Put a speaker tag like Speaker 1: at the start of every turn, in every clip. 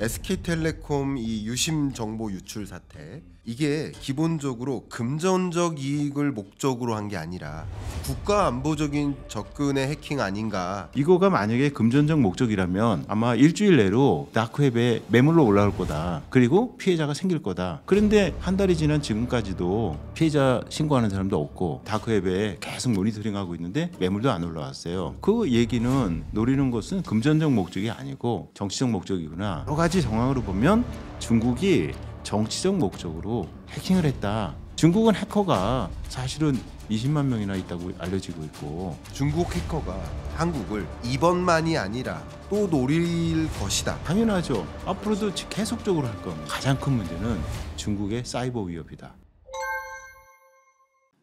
Speaker 1: SK텔레콤 이 유심 정보 유출 사태, 이게 기본적으로 금전적 이익을 목적으로 한 게 아니라 국가 안보적인 접근의 해킹 아닌가.
Speaker 2: 이거가 만약에 금전적 목적이라면 아마 일주일 내로 다크웹에 매물로 올라올 거다. 그리고 피해자가 생길 거다. 그런데 한 달이 지난 지금까지도 피해자 신고하는 사람도 없고 다크웹에 계속 모니터링하고 있는데 매물도 안 올라왔어요. 그 얘기는 노리는 것은 금전적 목적이 아니고 정치적 목적이구나. 여러 가지 정황으로 보면 중국이 정치적 목적으로 해킹을 했다. 중국은 해커가 사실은 20만 명이나 있다고 알려지고 있고,
Speaker 1: 중국 해커가 한국을 이번만이 아니라 또 노릴 것이다.
Speaker 2: 당연하죠. 앞으로도 계속적으로 할 겁니다. 가장 큰 문제는 중국의 사이버 위협이다.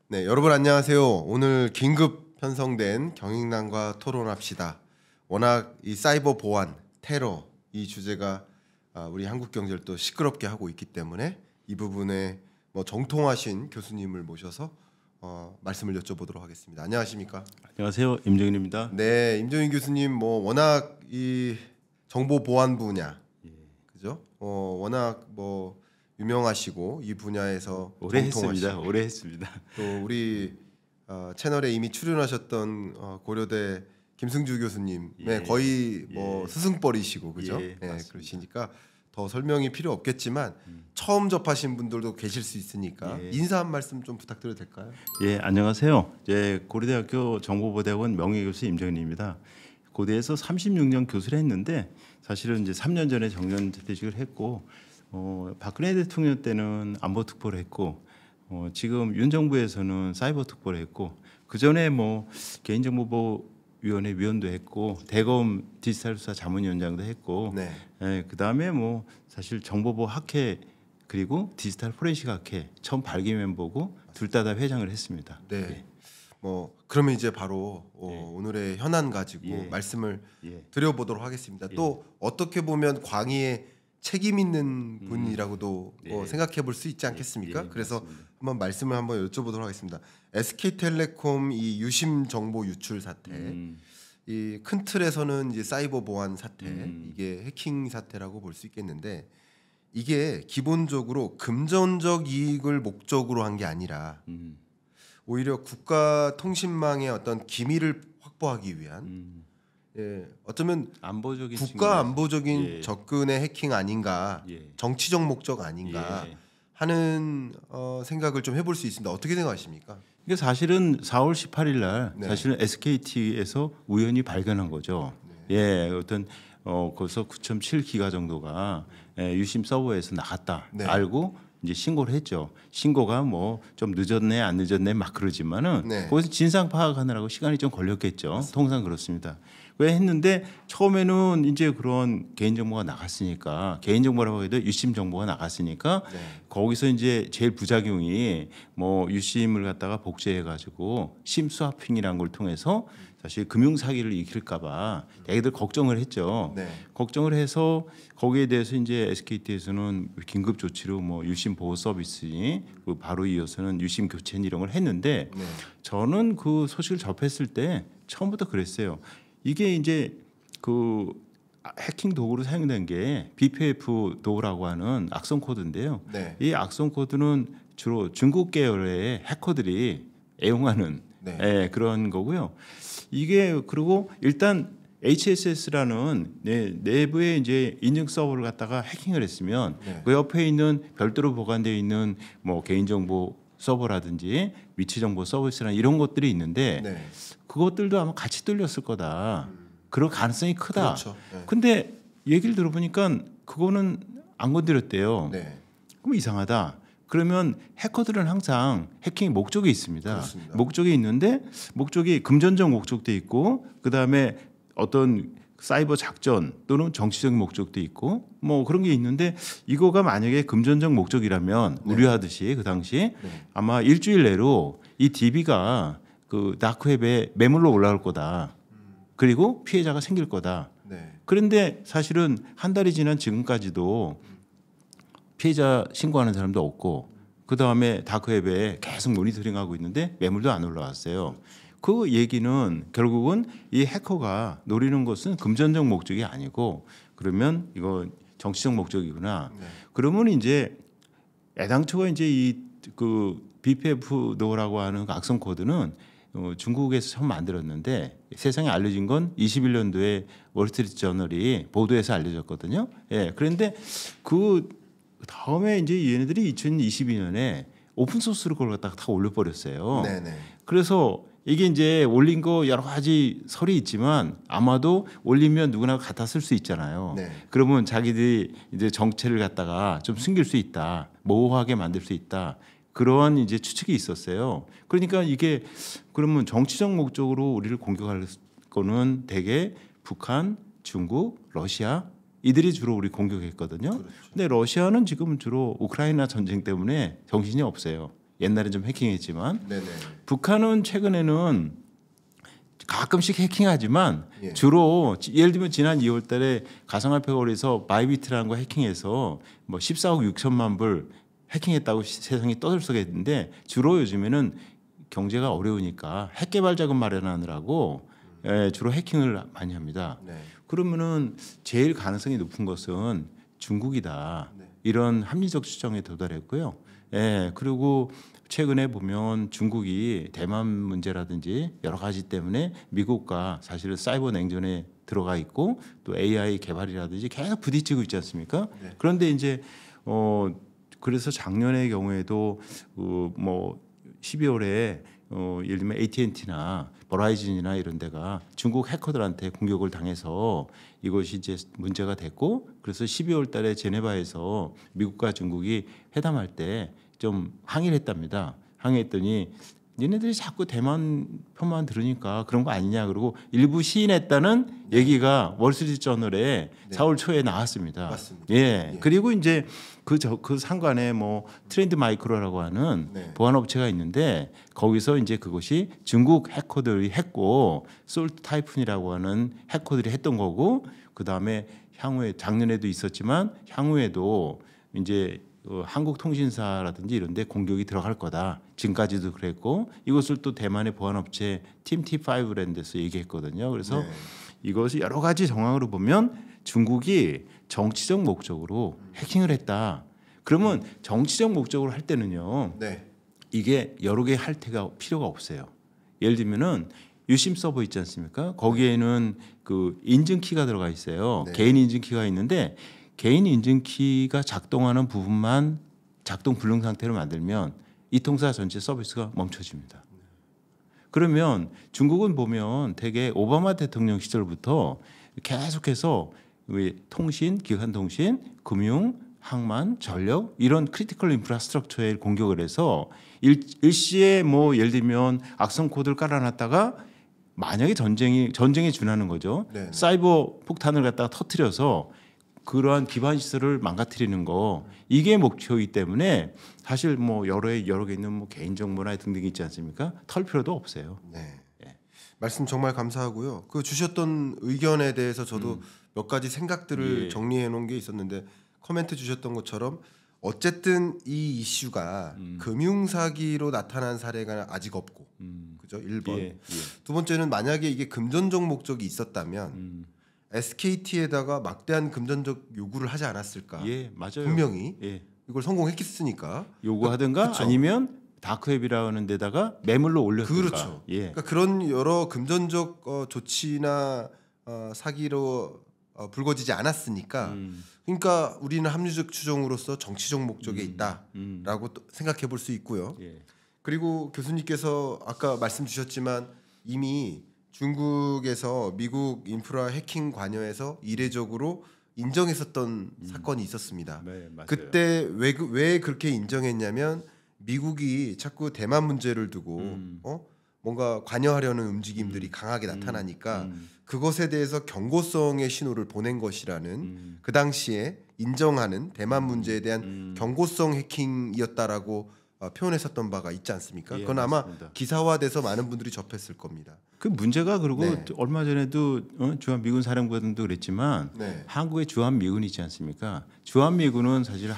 Speaker 1: 네, 여러분 안녕하세요. 오늘 긴급 편성된 경인남과 토론합시다. 워낙 이 사이버 보안, 테러 이 주제가 우리 한국 경제를 또 시끄럽게 하고 있기 때문에 이 부분에 정통하신 교수님을 모셔서 말씀을 여쭤보도록 하겠습니다. 안녕하십니까?
Speaker 2: 안녕하세요, 임정인입니다.
Speaker 1: 네, 임정인 교수님 워낙 이 정보 보안 분야, 그죠? 워낙 유명하시고 이 분야에서
Speaker 2: 오래 했습니다. 오래 했습니다.
Speaker 1: 또 우리 채널에 이미 출연하셨던 고려대 김승주 교수님의 거의 스승뻘이시고, 그죠? 그러시니까 더 설명이 필요 없겠지만 처음 접하신 분들도 계실 수 있으니까 인사 한 말씀 좀 부탁드려도 될까요?
Speaker 2: 예, 안녕하세요. 고려대학교 정보보대학원 명예교수 임정인입니다. 고대에서 36년 교수를 했는데 사실은 이제 3년 전에 정년퇴직을 했고, 박근혜 대통령 때는 안보특보를 했고, 지금 윤 정부에서는 사이버 특보를 했고, 그 전에 개인정보보호위원회 위원도 했고, 대검 디지털 수사 자문위원장도 했고, 그 다음에 사실 정보보호 학회 그리고 디지털 포렌식 학회 처음 발기 멤버고 둘 다 회장을 했습니다.
Speaker 1: 네. 그러면 이제 바로 오늘의 현안 가지고 말씀을 드려보도록 하겠습니다. 또 어떻게 보면 광의의 책임 있는 분이라고도 생각해 볼 수 있지 않겠습니까? 그래서 한번 말씀을 한번 여쭤보도록 하겠습니다. SK텔레콤 이 유심 정보 유출 사태, 이 큰 틀에서는 이제 사이버 보안 사태, 이게 해킹 사태라고 볼 수 있겠는데, 이게 기본적으로 금전적 이익을 목적으로 한 게 아니라 오히려 국가 통신망의 어떤 기밀을 확보하기 위한 어쩌면
Speaker 2: 안보적인
Speaker 1: 국가 안보적인 접근의 해킹 아닌가, 정치적 목적 아닌가 하는 생각을 좀 해볼 수 있습니다. 어떻게 생각하십니까?
Speaker 2: 이게 사실은 4월 18일 날 사실은 SKT에서 우연히 발견한 거죠. 어떤 거기서 9.7 기가 정도가 유심 서버에서 나갔다 알고 이제 신고를 했죠. 신고가 좀 늦었네 안 늦었네 막 그러지만은 거기서 진상 파악하느라고 시간이 좀 걸렸겠죠. 맞습니다. 통상 그렇습니다. 왜 했는데 처음에는 이제 그런 개인정보가 나갔으니까, 개인정보라고 해도 유심 정보가 나갔으니까 거기서 이제 제일 부작용이 유심을 갖다가 복제해가지고 심스와핑이라는 걸 통해서 사실 금융 사기를 일으킬까봐 애들 걱정을 했죠. 걱정을 해서 거기에 대해서 이제 SKT에서는 긴급 조치로 유심 보호 서비스, 바로 이어서는 유심 교체 이런 걸 했는데, 저는 그 소식을 접했을 때 처음부터 그랬어요. 이게 이제 그 해킹 도구로 사용된 게 BPF 도구라고 하는 악성 코드인데요. 이 악성 코드는 주로 중국 계열의 해커들이 애용하는 그런 거고요. 이게 그리고 일단 HSS라는 내부에 이제 인증 서버를 갖다가 해킹을 했으면 그 옆에 있는 별도로 보관되어 있는 개인정보 서버라든지 위치정보 서비스나 이런 것들이 있는데 그것들도 아마 같이 뚫렸을 거다. 그럴 가능성이 크다.
Speaker 1: 그렇죠.
Speaker 2: 근데 얘기를 들어보니까 그거는 안 건드렸대요. 그럼 이상하다. 그러면 해커들은 항상 해킹의 목적이 있습니다.
Speaker 1: 그렇습니다.
Speaker 2: 목적이 있는데 목적이 금전적 목적도 있고, 그다음에 어떤 사이버 작전 또는 정치적인 목적도 있고 그런 게 있는데, 이거가 만약에 금전적 목적이라면 우려하듯이 그 당시 아마 일주일 내로 이 DB가 그 다크웹에 매물로 올라올 거다. 그리고 피해자가 생길 거다. 그런데 사실은 한 달이 지난 지금까지도 피해자 신고하는 사람도 없고, 그 다음에 다크웹에 계속 모니터링하고 있는데 매물도 안 올라왔어요. 그 얘기는 결국은 이 해커가 노리는 것은 금전적 목적이 아니고, 그러면 이거 정치적 목적이구나. 그러면 이제 애당초가 이제 이 그 BPF 노라고 하는 그 악성 코드는 중국에서 처음 만들었는데 세상에 알려진 건 21년도에 월스트리트 저널이 보도해서 알려졌거든요. 예. 그런데 그 다음에 이제 얘네들이 2022년에 오픈 소스로 그걸 갖다가 다 올려버렸어요.
Speaker 1: 네네.
Speaker 2: 그래서 이게 이제 올린 거 여러 가지 설이 있지만 아마도 올리면 누구나 갖다 쓸 수 있잖아요.
Speaker 1: 네.
Speaker 2: 그러면 자기들이 이제 정체를 갖다가 좀 숨길 수 있다, 모호하게 만들 수 있다. 그런 이제 추측이 있었어요. 그러니까 이게 그러면 정치적 목적으로 우리를 공격할 거는 대개 북한, 중국, 러시아 이들이 주로 우리 공격했거든요.
Speaker 1: 그렇죠.
Speaker 2: 근데 러시아는 지금 주로 우크라이나 전쟁 때문에 정신이 없어요. 옛날에 좀 해킹했지만
Speaker 1: 네네.
Speaker 2: 북한은 최근에는 가끔씩 해킹하지만
Speaker 1: 예.
Speaker 2: 주로 예를 들면 지난 2월달에 가상화폐 거래소 바이비트라는 거 해킹해서 뭐 14억 6천만 불 해킹했다고 세상이 떠들썩했는데 주로 요즘에는 경제가 어려우니까 핵 개발 자금 마련하느라고 주로 해킹을 많이 합니다.
Speaker 1: 네.
Speaker 2: 그러면은 제일 가능성이 높은 것은 중국이다.
Speaker 1: 네.
Speaker 2: 이런 합리적 추정에 도달했고요. 예, 그리고 최근에 보면 중국이 대만 문제라든지 여러 가지 때문에 미국과 사실은 사이버 냉전에 들어가 있고 또 AI 개발이라든지 계속 부딪히고 있지 않습니까?
Speaker 1: 네.
Speaker 2: 그런데 이제 그래서 작년의 경우에도 뭐 12월에 예를 들면 AT&T나 버라이즌이나 이런 데가 중국 해커들한테 공격을 당해서 이것이 이제 문제가 됐고 그래서 12월 달에 제네바에서 미국과 중국이 회담할 때 좀 항의를 했답니다. 항의했더니 얘네들이 자꾸 대만 편만 들으니까 그런 거 아니냐 그러고 일부 시인했다는 얘기가 월스트리트 저널에 4월 초에 나왔습니다.
Speaker 1: 맞습니다.
Speaker 2: 예. 그리고 이제 그 상관에 뭐 트렌드 마이크로라고 하는 보안 업체가 있는데 거기서 이제 그것이 중국 해커들이 했고 솔트 타이푼이라고 하는 해커들이 했던 거고 그다음에 향후에 작년에도 있었지만 향후에도 이제 한국 통신사라든지 이런 데 공격이 들어갈 거다. 지금까지도 그랬고 이것을 또 대만의 보안업체 팀 T5랜드에서 얘기했거든요. 그래서 이것이 여러 가지 정황으로 보면 중국이 정치적 목적으로 해킹을 했다. 그러면 정치적 목적으로 할 때는요.
Speaker 1: 네.
Speaker 2: 이게 여러 개 할 필요가 없어요. 예를 들면은 유심 서버 있지 않습니까? 거기에는 그 인증키가 들어가 있어요.
Speaker 1: 네.
Speaker 2: 개인 인증키가 있는데 개인 인증키가 작동하는 부분만 작동 불능 상태로 만들면 이 통사 전체 서비스가 멈춰집니다. 그러면 중국은 보면 되게 오바마 대통령 시절부터 계속해서 통신, 기간통신, 금융, 항만, 전력 이런 크리티컬 인프라스트럭처에 공격을 해서 일시에 뭐 예를 들면 악성 코드를 깔아놨다가 만약에 전쟁에 준하는 거죠.
Speaker 1: 네.
Speaker 2: 사이버 폭탄을 갖다가 터뜨려서 그러한 기반 시설을 망가뜨리는 거 이게 목표이기 때문에 사실 뭐 여러 개 있는 뭐 개인 정보나 등등이 있지 않습니까? 털 필요도 없어요.
Speaker 1: 네.
Speaker 2: 예.
Speaker 1: 말씀 정말 감사하고요. 그 주셨던 의견에 대해서 저도 몇 가지 생각들을 정리해 놓은 게 있었는데 코멘트 주셨던 것처럼 어쨌든 이 이슈가 금융 사기로 나타난 사례가 아직 없고, 그죠? 1번.
Speaker 2: 예.
Speaker 1: 두 번째는 만약에 이게 금전적 목적이 있었다면 SKT에다가 막대한 금전적 요구를 하지 않았을까?
Speaker 2: 예, 맞아요.
Speaker 1: 분명히
Speaker 2: 예.
Speaker 1: 이걸 성공했으니까
Speaker 2: 요구하든가
Speaker 1: 그쵸.
Speaker 2: 아니면 다크웹이라는 데다가 매물로 올렸든가.
Speaker 1: 그렇죠.
Speaker 2: 예.
Speaker 1: 그러니까 그런 여러 금전적 조치나 사기로 불거지지 않았으니까 그러니까 우리는 합리적 추정으로서 정치적 목적에 있다라고 또 생각해 볼 수 있고요.
Speaker 2: 예.
Speaker 1: 그리고 교수님께서 아까 말씀 주셨지만 이미 중국에서 미국 인프라 해킹 관여에서 이례적으로 인정했었던 사건이 있었습니다.
Speaker 2: 네, 맞아요.
Speaker 1: 그때 왜 그렇게 인정했냐면 미국이 자꾸 대만 문제를 두고 뭔가 관여하려는 움직임들이 강하게 나타나니까 그것에 대해서 경고성의 신호를 보낸 것이라는 그 당시에 인정하는 대만 문제에 대한 경고성 해킹이었다라고 표현했었던 바가 있지 않습니까?
Speaker 2: 예,
Speaker 1: 그건 아마
Speaker 2: 맞습니다.
Speaker 1: 기사화돼서 많은 분들이 접했을 겁니다.
Speaker 2: 그 문제가 그리고
Speaker 1: 네.
Speaker 2: 얼마 전에도 주한미군 사령부도 그랬지만
Speaker 1: 네.
Speaker 2: 한국의 주한미군이 있지 않습니까? 주한미군은 사실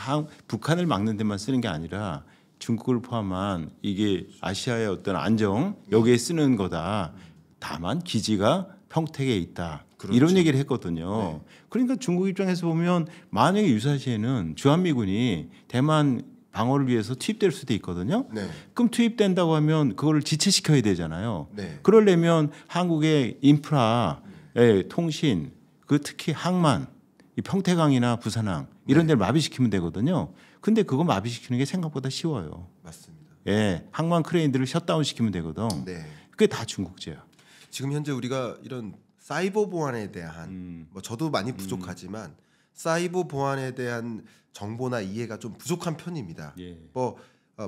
Speaker 2: 북한을 막는 데만 쓰는 게 아니라 중국을 포함한 이게 아시아의 어떤 안정 여기에 쓰는 거다. 다만 기지가 평택에 있다.
Speaker 1: 그렇죠.
Speaker 2: 이런 얘기를 했거든요.
Speaker 1: 네.
Speaker 2: 그러니까 중국 입장에서 보면 만약에 유사시에는 주한미군이 대만 방어를 위해서 투입될 수도 있거든요.
Speaker 1: 네.
Speaker 2: 그럼 투입된다고 하면 그거를 지체시켜야 되잖아요.
Speaker 1: 네.
Speaker 2: 그러려면 한국의 인프라, 통신, 그 특히 항만, 이 평택항이나 부산항 이런 데를 마비시키면 되거든요. 근데 그거 마비시키는 게 생각보다 쉬워요.
Speaker 1: 맞습니다.
Speaker 2: 예, 항만 크레인들을 셧다운 시키면 되거든.
Speaker 1: 네.
Speaker 2: 그게 다 중국제야.
Speaker 1: 지금 현재 우리가 이런 사이버 보안에 대한 뭐 저도 많이 부족하지만 사이버 보안에 대한 정보나 이해가 좀 부족한 편입니다.
Speaker 2: 예.
Speaker 1: 뭐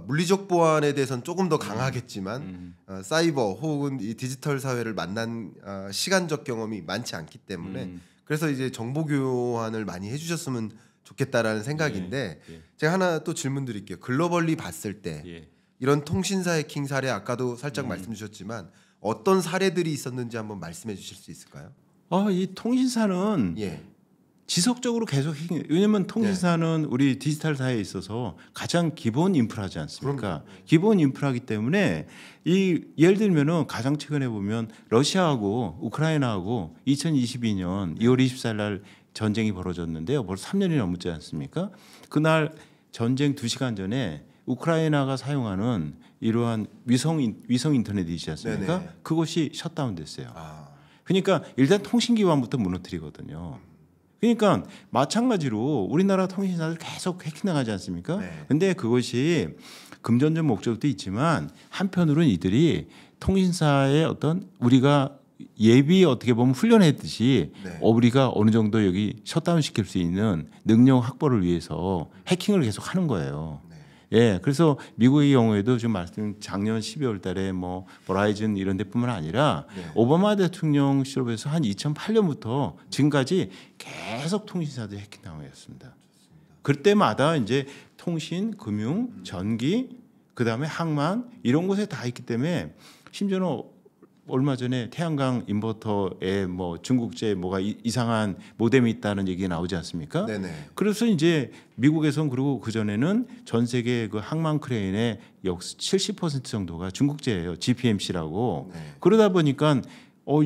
Speaker 1: 물리적 보안에 대해서는 조금 더 강하겠지만 사이버 혹은 이 디지털 사회를 만난 시간적 경험이 많지 않기 때문에 그래서 이제 정보 교환을 많이 해주셨으면 좋겠다라는 생각인데
Speaker 2: 예.
Speaker 1: 제가 하나 또 질문 드릴게요. 글로벌리 봤을 때
Speaker 2: 예.
Speaker 1: 이런 통신사 해킹 사례 아까도 살짝 말씀 주셨지만 어떤 사례들이 있었는지 한번 말씀해 주실 수 있을까요?
Speaker 2: 이 통신사는
Speaker 1: 예.
Speaker 2: 지속적으로 계속 왜냐하면 통신사는 우리 디지털 사회에 있어서 가장 기본 인프라지 않습니까? 기본 인프라기 때문에 예를 들면은 가장 최근에 보면 러시아하고 우크라이나하고 2022년 2월 24일 날 전쟁이 벌어졌는데요. 벌써 3년이 넘었지 않습니까? 그날 전쟁 2시간 전에 우크라이나가 사용하는 이러한 위성 인터넷이지 않습니까?
Speaker 1: 네네.
Speaker 2: 그것이 셧다운됐어요. 그러니까 일단 통신 기반부터 무너뜨리거든요. 그러니까 마찬가지로 우리나라 통신사들 계속 해킹당하지 않습니까?
Speaker 1: 네.
Speaker 2: 근데 그것이 금전적 목적도 있지만 한편으로는 이들이 통신사의 어떤 우리가 예비 어떻게 보면 훈련했듯이
Speaker 1: 네.
Speaker 2: 우리가 어느 정도 여기 셧다운 시킬 수 있는 능력 확보를 위해서 해킹을 계속 하는 거예요.
Speaker 1: 네.
Speaker 2: 예, 그래서 미국의 경우에도 지금 말씀 작년 12월 달에 뭐 버라이즌 이런 데뿐만 아니라
Speaker 1: 네.
Speaker 2: 오바마 대통령 시절에서 한 2008년부터 지금까지 계속 통신사들이 해킹당하였습니다. 그때마다 이제 통신, 금융, 전기, 그다음에 항만 이런 곳에 다 있기 때문에 심지어는 얼마 전에 태양광 인버터에 뭐 중국제 뭐가 이상한 모뎀이 있다는 얘기가 나오지 않습니까?
Speaker 1: 네네.
Speaker 2: 그래서 이제 미국에선 그리고 그 전에는 전 세계 그 항만 크레인의 약 70% 정도가 중국제예요. GPMC라고.
Speaker 1: 네.
Speaker 2: 그러다 보니까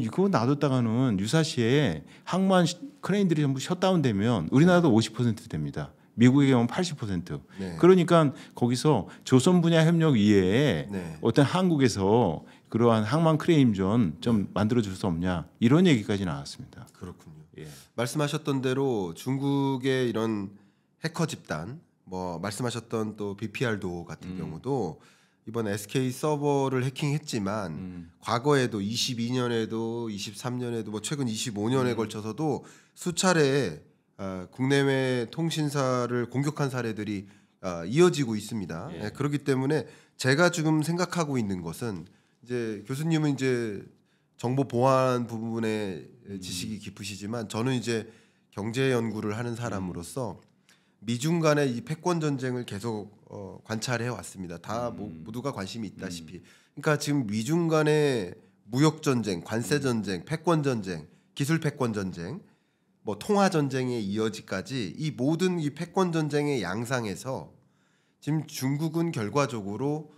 Speaker 2: 이거 놔뒀다가는 유사시에 항만 크레인들이 전부 셧다운되면 우리나라도 50% 됩니다. 미국의 경우는 80%.
Speaker 1: 네.
Speaker 2: 그러니까 거기서 조선 분야 협력 이외에
Speaker 1: 네.
Speaker 2: 어떤 한국에서 그러한 항만 크레인전 좀 만들어 줄 수 없냐 이런 얘기까지 나왔습니다.
Speaker 1: 그렇군요.
Speaker 2: 예.
Speaker 1: 말씀하셨던 대로 중국의 이런 해커 집단, 뭐 말씀하셨던 또 BPR도 같은 경우도 이번 SK 서버를 해킹했지만 과거에도 22년에도 23년에도 뭐 최근 25년에 걸쳐서도 수차례 국내외 통신사를 공격한 사례들이 이어지고 있습니다.
Speaker 2: 예.
Speaker 1: 네, 그렇기 때문에 제가 지금 생각하고 있는 것은 이제 교수님은 이제 정보 보안 부분에 지식이 깊으시지만 저는 이제 경제 연구를 하는 사람으로서 미중 간의 이 패권 전쟁을 계속 관찰해 왔습니다. 다 모두가 관심이 있다시피. 그러니까 지금 미중 간의 무역 전쟁, 관세 전쟁, 패권 전쟁, 기술 패권 전쟁, 뭐 통화 전쟁에 이어지까지 이 모든 이 패권 전쟁의 양상에서 지금 중국은 결과적으로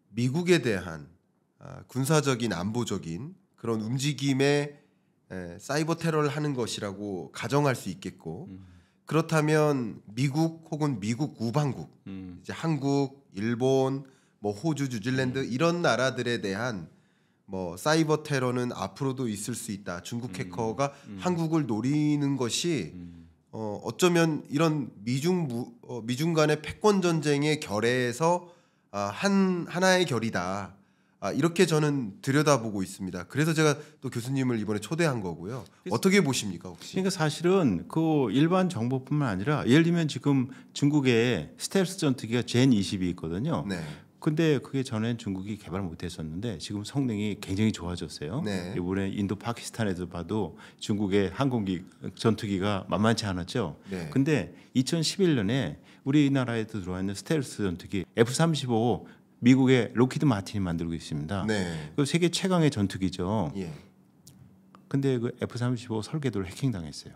Speaker 1: 미국에 대한 군사적인 안보적인 그런 움직임에 사이버 테러를 하는 것이라고 가정할 수 있겠고 그렇다면 미국 혹은 미국 우방국 이제 한국, 일본, 뭐 호주, 뉴질랜드 이런 나라들에 대한 뭐 사이버 테러는 앞으로도 있을 수 있다. 중국 해커가 한국을 노리는 것이 어쩌면 이런 미중 간의 패권 전쟁의 결에서 하나의 결이다. 이렇게 저는 들여다보고 있습니다. 그래서 제가 또 교수님을 이번에 초대한 거고요. 어떻게 보십니까 혹시?
Speaker 2: 그러니까 사실은 그 일반 정보뿐만 아니라 예를 들면 지금 중국에 스텔스 전투기가 젠 20이 있거든요.
Speaker 1: 네.
Speaker 2: 근데 그게 전엔 중국이 개발 못했었는데 지금 성능이 굉장히 좋아졌어요.
Speaker 1: 네.
Speaker 2: 이번에 인도 파키스탄에서 봐도 중국의 항공기 전투기가 만만치 않았죠.
Speaker 1: 네.
Speaker 2: 근데 2011년에 우리나라에도 들어와 있는 스텔스 전투기 F-35 미국의 로키드 마틴이 만들고 있습니다.
Speaker 1: 네.
Speaker 2: 그 세계 최강의 전투기죠.
Speaker 1: 예.
Speaker 2: 근데 그 F-35 설계도를 해킹당했어요.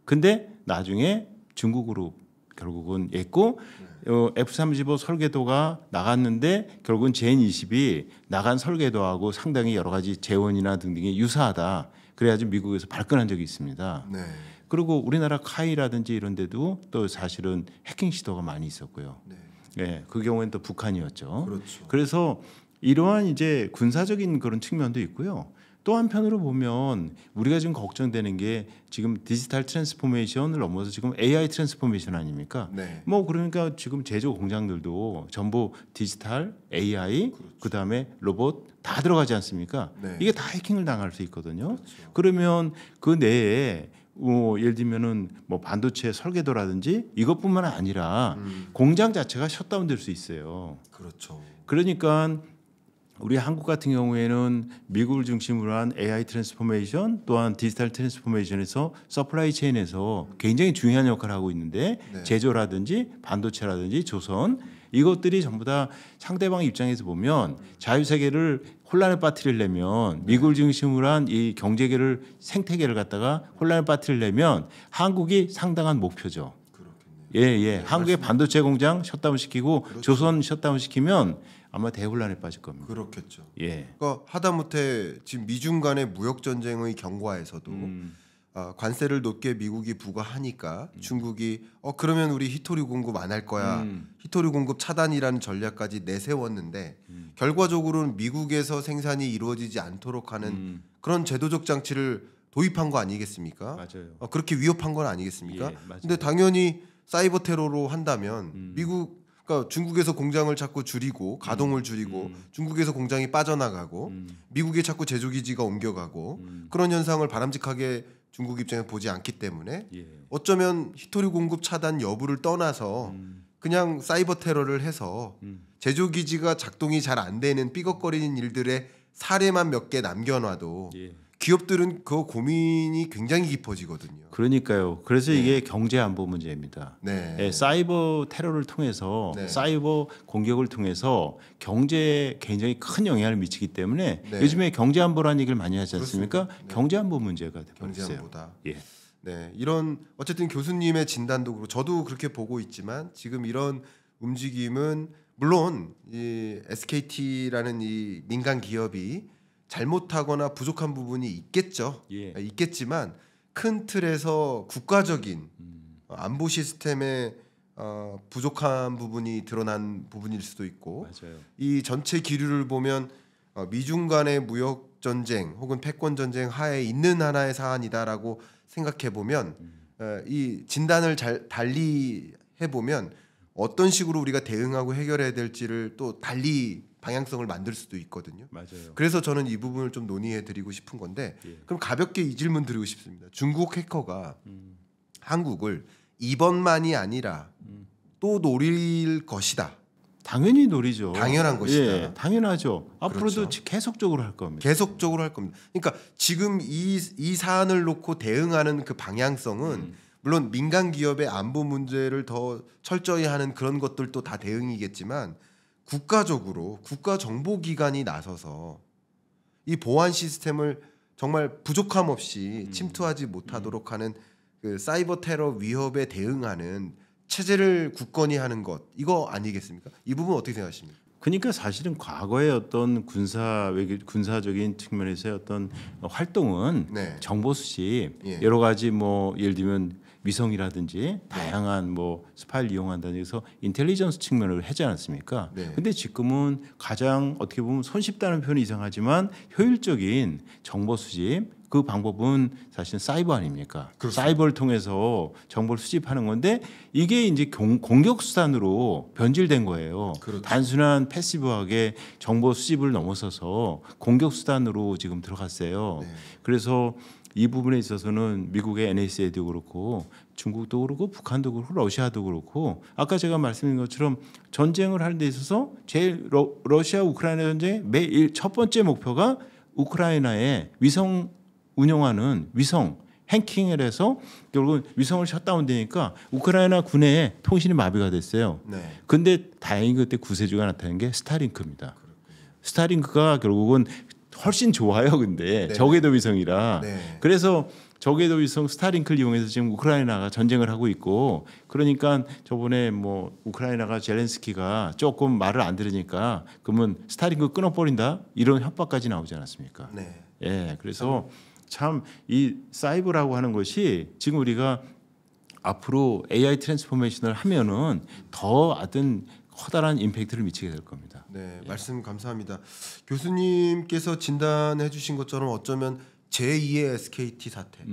Speaker 2: 근데 나중에 중국으로 결국은 했고 F-35 설계도가 나갔는데 결국은 젠20이 나간 설계도하고 상당히 여러 가지 재원이나 등등이 유사하다. 그래야지 미국에서 발끈한 적이 있습니다.
Speaker 1: 네.
Speaker 2: 그리고 우리나라 카이라든지 이런 데도 또 사실은 해킹 시도가 많이 있었고요.
Speaker 1: 네.
Speaker 2: 예, 그 경우에는 또 북한이었죠.
Speaker 1: 그렇죠.
Speaker 2: 그래서 이러한 이제 군사적인 그런 측면도 있고요. 또 한편으로 보면 우리가 지금 걱정되는 게 지금 디지털 트랜스포메이션을 넘어서 지금 AI 트랜스포메이션 아닙니까?
Speaker 1: 네.
Speaker 2: 뭐 그러니까 지금 제조 공장들도 전부 디지털, AI,
Speaker 1: 그렇죠.
Speaker 2: 그다음에 로봇 다 들어가지 않습니까?
Speaker 1: 네.
Speaker 2: 이게 다 해킹을 당할 수 있거든요.
Speaker 1: 그렇죠.
Speaker 2: 그러면 그 내에 예를 들면은 뭐 반도체 설계도라든지 이것뿐만 아니라 공장 자체가 셧다운될 수 있어요.
Speaker 1: 그렇죠.
Speaker 2: 그러니까 우리 한국 같은 경우에는 미국을 중심으로 한 AI 트랜스포메이션 또한 디지털 트랜스포메이션에서 서플라이 체인에서 굉장히 중요한 역할을 하고 있는데
Speaker 1: 네.
Speaker 2: 제조라든지 반도체라든지 조선 이것들이 전부 다 상대방 입장에서 보면 자유세계를 혼란에 빠뜨리려면 미국을 중심으로 한 이 경제계를 생태계를 갖다가 혼란에 빠뜨리려면 한국이 상당한 목표죠. 예. 한국의 반도체 공장 셧다운 시키고
Speaker 1: 그렇죠.
Speaker 2: 조선 셧다운 시키면 아마 대혼란에 빠질 겁니다.
Speaker 1: 그렇겠죠.
Speaker 2: 예.
Speaker 1: 그러니까 하다못해 지금 미중 간의 무역 전쟁의 경과에서도 관세를 높게 미국이 부과하니까 중국이 그러면 우리 히토리 공급 안 할 거야. 히토리 공급 차단이라는 전략까지 내세웠는데 결과적으로는 미국에서 생산이 이루어지지 않도록 하는 그런 제도적 장치를 도입한 거 아니겠습니까?
Speaker 2: 맞아요.
Speaker 1: 그렇게 위협한 건 아니겠습니까?
Speaker 2: 예, 맞아요.
Speaker 1: 근데 당연히 사이버 테러로 한다면 그러니까 중국에서 공장을 자꾸 줄이고 가동을 줄이고 중국에서 공장이 빠져나가고 미국에 자꾸 제조 기지가 옮겨가고 그런 현상을 바람직하게 중국 입장에 보지 않기 때문에
Speaker 2: 예.
Speaker 1: 어쩌면 히토리 공급 차단 여부를 떠나서 그냥 사이버 테러를 해서 제조 기지가 작동이 잘 안 되는 삐걱거리는 일들의 사례만 몇 개 남겨놔도
Speaker 2: 예.
Speaker 1: 기업들은 그 고민이 굉장히 깊어지거든요.
Speaker 2: 그러니까요. 그래서 이게 경제 안보 문제입니다.
Speaker 1: 네.
Speaker 2: 예, 사이버 테러를 통해서
Speaker 1: 네.
Speaker 2: 사이버 공격을 통해서 경제에 굉장히 큰 영향을 미치기 때문에
Speaker 1: 네.
Speaker 2: 요즘에 경제 안보라는 얘기를 많이 하지 않습니까?
Speaker 1: 그렇습니다. 네.
Speaker 2: 경제 안보 문제가 되버렸어요.
Speaker 1: 경제안보다.
Speaker 2: 예.
Speaker 1: 네, 이런 어쨌든 교수님의 진단도 그렇고 저도 그렇게 보고 있지만 지금 이런 움직임은 물론 이 SKT라는 이 민간 기업이 잘못하거나 부족한 부분이 있겠죠.
Speaker 2: 예.
Speaker 1: 있겠지만 큰 틀에서 국가적인 안보 시스템에 부족한 부분이 드러난 부분일 수도 있고
Speaker 2: 맞아요.
Speaker 1: 이 전체 기류를 보면 미중 간의 무역 전쟁 혹은 패권 전쟁 하에 있는 하나의 사안이다라고 생각해 보면 이 진단을 잘 달리 해 보면 어떤 식으로 우리가 대응하고 해결해야 될지를 또 달리 방향성을 만들 수도 있거든요.
Speaker 2: 맞아요.
Speaker 1: 그래서 저는 이 부분을 좀 논의해 드리고 싶은 건데
Speaker 2: 예.
Speaker 1: 그럼 가볍게 이 질문 드리고 싶습니다. 중국 해커가 한국을 이번만이 아니라 또 노릴 것이다.
Speaker 2: 당연히 노리죠.
Speaker 1: 당연한 것이다.
Speaker 2: 예, 당연하죠. 앞으로도
Speaker 1: 그렇죠.
Speaker 2: 계속적으로 할 겁니다.
Speaker 1: 계속적으로 할 겁니다. 그러니까 지금 이 사안을 놓고 대응하는 그 방향성은 물론 민간 기업의 안보 문제를 더 철저히 하는 그런 것들도 다 대응이겠지만 국가적으로 국가정보기관이 나서서 이 보안 시스템을 정말 부족함 없이 침투하지 못하도록 하는 그 사이버 테러 위협에 대응하는 체제를 굳건히 하는 것 이거 아니겠습니까? 이 부분 어떻게 생각하십니까?
Speaker 2: 그러니까 사실은 과거의 어떤 군사적인 측면에서의 어떤 활동은
Speaker 1: 네.
Speaker 2: 정보 수집
Speaker 1: 예.
Speaker 2: 여러 가지 뭐 예를 들면 위성이라든지 다양한 뭐 스파이를 이용한다는 데서 인텔리전스 측면을 하지 않았습니까?
Speaker 1: 네.
Speaker 2: 근데 지금은 가장 어떻게 보면 손쉽다는 표현이 이상하지만 효율적인 정보 수집 그 방법은 사실 사이버 아닙니까?
Speaker 1: 그렇습니다.
Speaker 2: 사이버를 통해서 정보를 수집하는 건데 이게 이제 공격 수단으로 변질된 거예요.
Speaker 1: 그렇죠.
Speaker 2: 단순한 패시브하게 정보 수집을 넘어서서 공격 수단으로 지금 들어갔어요.
Speaker 1: 네.
Speaker 2: 그래서 이 부분에 있어서는 미국의 NSA도 그렇고 중국도 그렇고 북한도 그렇고 러시아도 그렇고 아까 제가 말씀드린 것처럼 전쟁을 하는 데 있어서 제일 러시아 우크라이나 전쟁의 매일 첫 번째 목표가 우크라이나에 위성 운영하는 위성 해킹을 해서 결국은 위성을 셧다운되니까 우크라이나 군의 통신이 마비가 됐어요.
Speaker 1: 네.
Speaker 2: 근데 다행히 그때 구세주가 나타난 게 스타링크입니다. 스타링크가 결국은 훨씬 좋아요. 근데
Speaker 1: 네.
Speaker 2: 저궤도 위성이라
Speaker 1: 네.
Speaker 2: 그래서 저궤도 위성 스타링크를 이용해서 지금 우크라이나가 전쟁을 하고 있고, 그러니까 저번에 뭐 우크라이나가 젤렌스키가 조금 말을 안 들으니까 그러면 스타링크 끊어버린다 이런 협박까지 나오지 않았습니까?
Speaker 1: 네.
Speaker 2: 예, 그래서 참 이 사이버라고 하는 것이 지금 우리가 앞으로 AI 트랜스포메이션을 하면은 더 어떤 커다란 임팩트를 미치게 될 겁니다.
Speaker 1: 네, 말씀 감사합니다. 교수님께서 진단해 주신 것처럼 어쩌면 제2의 SKT 사태,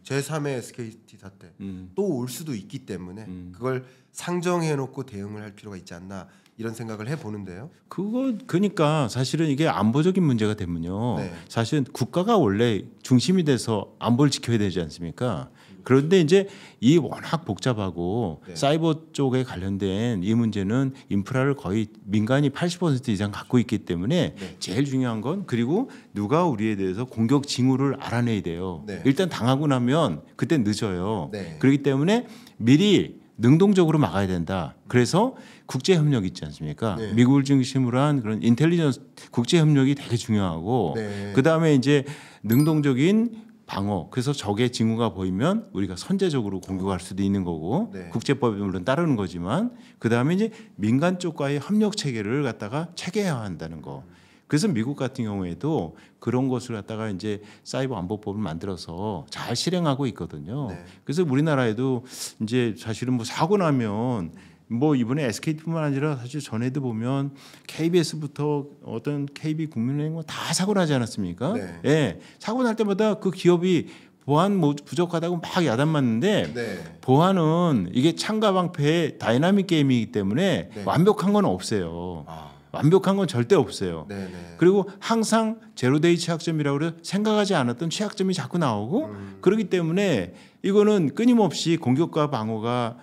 Speaker 1: 제3의 SKT 사태 또 올 수도 있기 때문에 그걸 상정해 놓고 대응을 할 필요가 있지 않나 이런 생각을 해 보는데요.
Speaker 2: 그러니까 사실은 이게 안보적인 문제가 되면요.
Speaker 1: 네.
Speaker 2: 사실은 국가가 원래 중심이 돼서 안보를 지켜야 되지 않습니까? 그런데 이제 이 워낙 복잡하고
Speaker 1: 네.
Speaker 2: 사이버 쪽에 관련된 이 문제는 인프라를 거의 민간이 80% 이상 갖고 있기 때문에
Speaker 1: 네.
Speaker 2: 제일 중요한 건, 그리고 누가 우리에 대해서 공격 징후를 알아내야 돼요.
Speaker 1: 네.
Speaker 2: 일단 당하고 나면 그때 늦어요.
Speaker 1: 네.
Speaker 2: 그렇기 때문에 미리 능동적으로 막아야 된다. 그래서 국제 협력 있지 않습니까?
Speaker 1: 네.
Speaker 2: 미국을 중심으로 한 그런 인텔리전스 국제 협력이 되게 중요하고,
Speaker 1: 네.
Speaker 2: 그다음에 이제 능동적인 방어. 그래서 적의 징후가 보이면 우리가 선제적으로 공격할 수도 있는 거고,
Speaker 1: 네.
Speaker 2: 국제법이 물론 따르는 거지만, 그다음에 이제 민간 쪽과의 협력 체계를 갖다가 체계화한다는 거. 그래서 미국 같은 경우에도 그런 것을 갖다가 이제 사이버 안보법을 만들어서 잘 실행하고 있거든요.
Speaker 1: 네.
Speaker 2: 그래서 우리나라에도 이제 사실은 뭐 사고 나면 뭐 이번에 SKT뿐만 아니라 사실 전에도 보면 KBS부터 어떤 KB 국민은행 다 사고 나지 않았습니까?
Speaker 1: 네.
Speaker 2: 예, 사고 날 때마다 그 기업이 보안 뭐 부족하다고 막 야단 맞는데,
Speaker 1: 네.
Speaker 2: 보안은 이게 창과 방패의 다이나믹 게임이기 때문에
Speaker 1: 네.
Speaker 2: 완벽한 건 없어요.
Speaker 1: 아,
Speaker 2: 완벽한 건 절대 없어요.
Speaker 1: 네, 네.
Speaker 2: 그리고 항상 제로데이 취약점이라고 해서 생각하지 않았던 취약점이 자꾸 나오고, 그렇기 때문에 이거는 끊임없이 공격과 방어가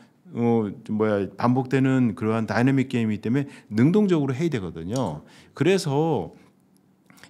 Speaker 2: 반복되는 그러한 다이내믹 게임이기 때문에 능동적으로 해야 되거든요. 그래서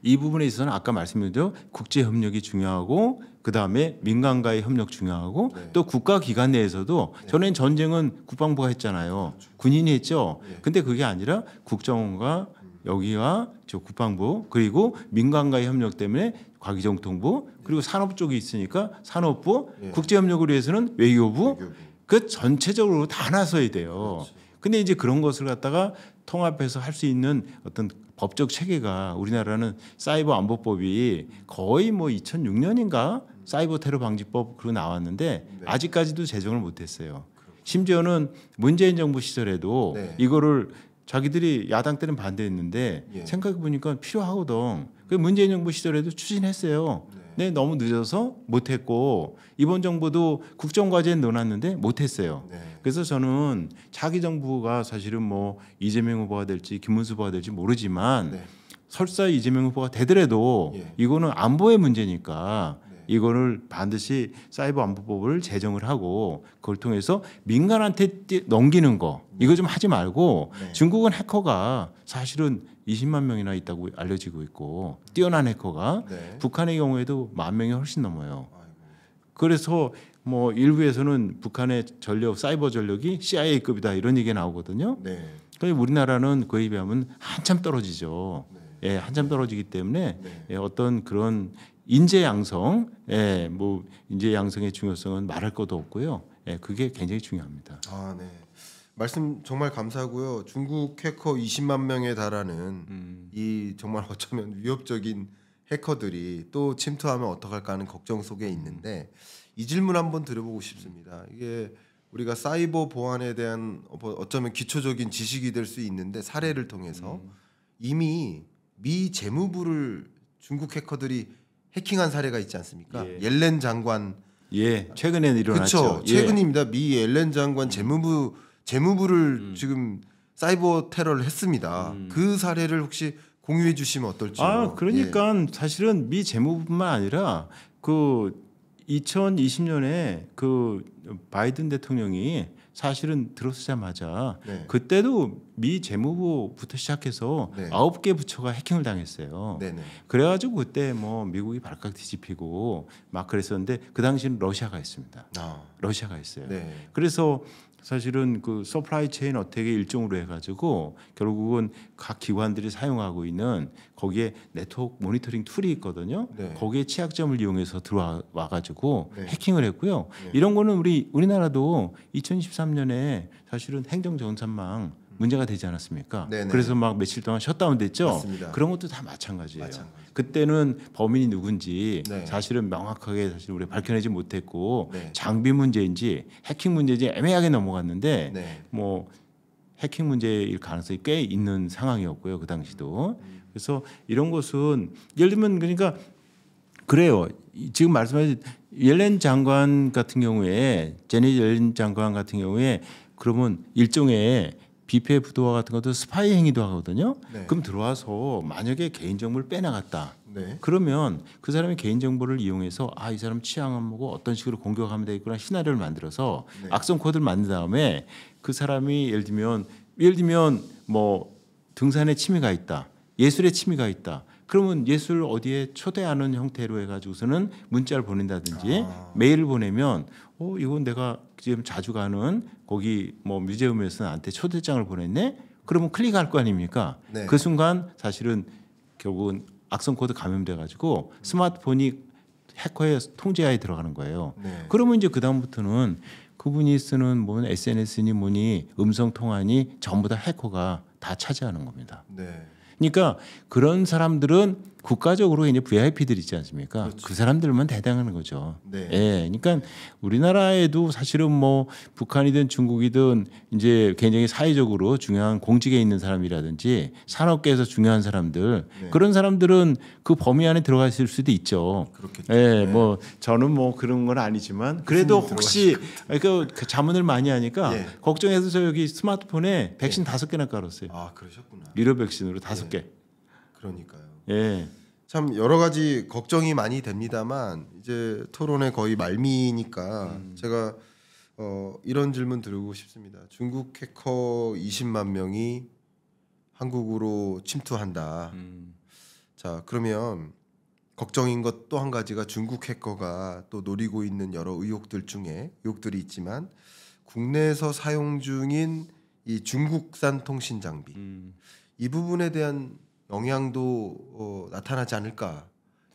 Speaker 2: 이 부분에 있어서는 아까 말씀드린 대로 국제 협력이 중요하고, 그 다음에 민간과의 협력 중요하고,
Speaker 1: 네.
Speaker 2: 또 국가 기관 내에서도 전엔 전쟁은 국방부가 했잖아요. 군인이 했죠.
Speaker 1: 네.
Speaker 2: 근데 그게 아니라 국정원과 여기와 저 국방부, 그리고 민간과의 협력 때문에 과기정통부, 그리고 산업 쪽이 있으니까 산업부,
Speaker 1: 네.
Speaker 2: 국제 협력을 위해서는 외교부,
Speaker 1: 외교부.
Speaker 2: 그 전체적으로 다 나서야 돼요.
Speaker 1: 그렇죠.
Speaker 2: 근데 이제 그런 것을 갖다가 통합해서 할 수 있는 어떤 법적 체계가, 우리나라는 사이버 안보법이 거의 뭐 2006년인가 사이버 테러 방지법 그로 나왔는데
Speaker 1: 네.
Speaker 2: 아직까지도 제정을 못했어요. 심지어는 문재인 정부 시절에도
Speaker 1: 네.
Speaker 2: 이거를 자기들이 야당 때는 반대했는데
Speaker 1: 예.
Speaker 2: 생각해 보니까 필요하거든. 그 문재인 정부 시절에도 추진했어요. 네, 너무 늦어서 못했고, 이번 정부도 국정과제에 넣어놨는데 못했어요.
Speaker 1: 네.
Speaker 2: 그래서 저는 차기 정부가 사실은 뭐 이재명 후보가 될지 김문수 후보가 될지 모르지만
Speaker 1: 네.
Speaker 2: 설사 이재명 후보가 되더라도
Speaker 1: 예.
Speaker 2: 이거는 안보의 문제니까
Speaker 1: 네.
Speaker 2: 이거를 반드시 사이버 안보법을 제정을 하고, 그걸 통해서 민간한테 넘기는 거 이거 좀 하지 말고,
Speaker 1: 네.
Speaker 2: 중국은 해커가 사실은 20만 명이나 있다고 알려지고 있고, 뛰어난 해커가
Speaker 1: 네.
Speaker 2: 북한의 경우에도 10,000명이 훨씬 넘어요.
Speaker 1: 아이고.
Speaker 2: 그래서 뭐 일부에서는 북한의 전력, 사이버 전력이 CIA급이다 이런 얘기가 나오거든요.
Speaker 1: 네.
Speaker 2: 그런데 우리나라는 그에 비하면 한참 떨어지죠.
Speaker 1: 네.
Speaker 2: 예, 한참 떨어지기 때문에
Speaker 1: 네.
Speaker 2: 예, 어떤 그런 인재 양성, 예, 뭐 인재 양성의 중요성은 말할 것도 없고요. 예, 그게 굉장히 중요합니다.
Speaker 1: 아, 네. 말씀 정말 감사하고요. 중국 해커 20만 명에 달하는 이 정말 어쩌면 위협적인 해커들이 또 침투하면 어떡할까 하는 걱정 속에 있는데, 이 질문 한번 드려보고 싶습니다. 이게 우리가 사이버 보안에 대한 어쩌면 기초적인 지식이 될 수 있는데, 사례를 통해서 이미 미 재무부를 중국 해커들이 해킹한 사례가 있지 않습니까?
Speaker 2: 예.
Speaker 1: 옐렌 장관.
Speaker 2: 예, 최근에 일어났죠.
Speaker 1: 그렇죠.
Speaker 2: 예.
Speaker 1: 최근입니다. 미 옐렌 장관 재무부를 지금 사이버 테러를 했습니다. 그 사례를 혹시 공유해 주시면 어떨지요?
Speaker 2: 아, 그러니까 사실은 미 재무부뿐만 아니라 그 2020년에 그 바이든 대통령이 사실은 들어서자마자
Speaker 1: 네.
Speaker 2: 그때도 미 재무부부터 시작해서
Speaker 1: 네.
Speaker 2: 9개 부처가 해킹을 당했어요.
Speaker 1: 네네.
Speaker 2: 그래가지고 그때 뭐 미국이 발칵 뒤집히고 막 그랬었는데 그 당시는 러시아가 했습니다. 러시아가 했어요.
Speaker 1: 네.
Speaker 2: 그래서 사실은 그 서플라이 체인 어택의 일종으로 해가지고 결국은 각 기관들이 사용하고 있는 거기에 네트워크 모니터링 툴이 있거든요.
Speaker 1: 네.
Speaker 2: 거기에 취약점을 이용해서 들어와가지고
Speaker 1: 네.
Speaker 2: 해킹을 했고요.
Speaker 1: 네.
Speaker 2: 이런 거는 우리나라도 2013년에 사실은 행정전산망 문제가 되지 않았습니까?
Speaker 1: 네네.
Speaker 2: 그래서 막 며칠 동안 셧다운됐죠.
Speaker 1: 맞습니다.
Speaker 2: 그런 것도 다 마찬가지예요.
Speaker 1: 마찬가지.
Speaker 2: 그때는 범인이 누군지
Speaker 1: 네.
Speaker 2: 사실은 명확하게 사실 우리 밝혀내지 못했고
Speaker 1: 네.
Speaker 2: 장비 문제인지 해킹 문제인지 애매하게 넘어갔는데
Speaker 1: 네.
Speaker 2: 뭐 해킹 문제일 가능성이 꽤 있는 상황이었고요. 그 당시도. 그래서 이런 것은 예를 들면 그러니까 그래요. 지금 말씀하신 옐렌 장관 같은 경우에 제니 옐렌 장관 같은 경우에 그러면 일종의 BPF 부도와 같은 것도 스파이 행위도 하거든요.
Speaker 1: 네.
Speaker 2: 그럼 들어와서 만약에 개인정보를 빼나갔다.
Speaker 1: 네.
Speaker 2: 그러면 그 사람의 개인정보를 이용해서 이 사람 취향은 뭐고 어떤 식으로 공격하면 되겠구나 시나리오를 만들어서
Speaker 1: 네.
Speaker 2: 악성 코드를 만든 다음에 그 사람이 예를 들면 뭐 등산에 취미가 있다. 예술에 취미가 있다. 그러면 예술 어디에 초대하는 형태로 해가지고서는 문자를 보낸다든지 메일을 보내면 이건 내가 지금 자주 가는 거기 뭐 뮤지엄에서 나한테 초대장을 보냈네. 그러면 클릭할 거 아닙니까?
Speaker 1: 네.
Speaker 2: 그 순간 사실은 결국은 악성 코드 감염돼가지고 스마트폰이 해커의 통제하에 들어가는 거예요.
Speaker 1: 네.
Speaker 2: 그러면 이제 그 다음부터는 그분이 쓰는 뭐 SNS니 뭐니 음성 통화니 전부 다 해커가 다 차지하는 겁니다.
Speaker 1: 네.
Speaker 2: 그러니까 그런 사람들은 국가적으로 이제 VIP들 있지 않습니까?
Speaker 1: 그렇죠.
Speaker 2: 그 사람들만 대당하는 거죠.
Speaker 1: 네.
Speaker 2: 예, 그러니까 우리나라에도 사실은 뭐 북한이든 중국이든 이제 굉장히 사회적으로 중요한 공직에 있는 사람이라든지 산업계에서 중요한 사람들
Speaker 1: 네.
Speaker 2: 그런 사람들은 그 범위 안에 들어가 있을 수도 있죠.
Speaker 1: 그렇겠죠.
Speaker 2: 예,
Speaker 1: 네.
Speaker 2: 뭐 저는 뭐 그런 건 아니지만 그래도 혹시 그 자문을 많이 하니까
Speaker 1: 예.
Speaker 2: 걱정해서 저 여기 스마트폰에 백신 5개나 깔았어요.
Speaker 1: 그러셨구나.
Speaker 2: 유료 백신으로 5개.
Speaker 1: 그러니까요.
Speaker 2: 예.
Speaker 1: 참 여러 가지 걱정이 많이 됩니다만 이제 토론의 거의 말미니까 제가 이런 질문 드리고 싶습니다. 중국 해커 20만 명이 한국으로 침투한다. 자, 그러면 걱정인 것 또 한 가지가 중국 해커가 또 노리고 있는 여러 의혹들이 있지만 국내에서 사용 중인 이 중국산 통신 장비 이 부분에 대한 영향도 나타나지 않을까?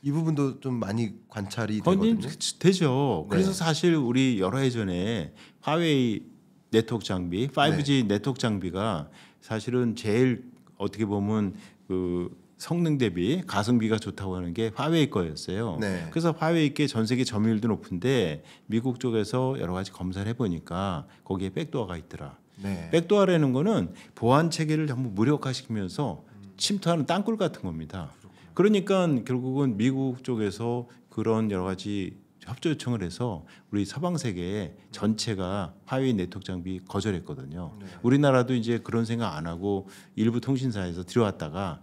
Speaker 1: 이 부분도 좀 많이 관찰이 되거든요.
Speaker 2: 되죠.
Speaker 1: 네.
Speaker 2: 그래서 사실 우리 여러 해 전에 화웨이 네트워크 장비, 5G 네트워크 장비가 사실은 제일 어떻게 보면 그 성능 대비 가성비가 좋다고 하는 게 화웨이 거였어요.
Speaker 1: 네.
Speaker 2: 그래서 화웨이께 전 세계 점유율도 높은데 미국 쪽에서 여러 가지 검사를 해보니까 거기에 백도어가 있더라.
Speaker 1: 네.
Speaker 2: 백도어라는 거는 보안 체계를 전부 무력화시키면서 침투하는 땅굴 같은 겁니다. 그러니까 결국은 미국 쪽에서 그런 여러 가지 협조 요청을 해서 우리 서방 세계 전체가 화웨이 네트워크 장비 거절했거든요.
Speaker 1: 네.
Speaker 2: 우리나라도 이제 그런 생각 안 하고 일부 통신사에서 들여왔다가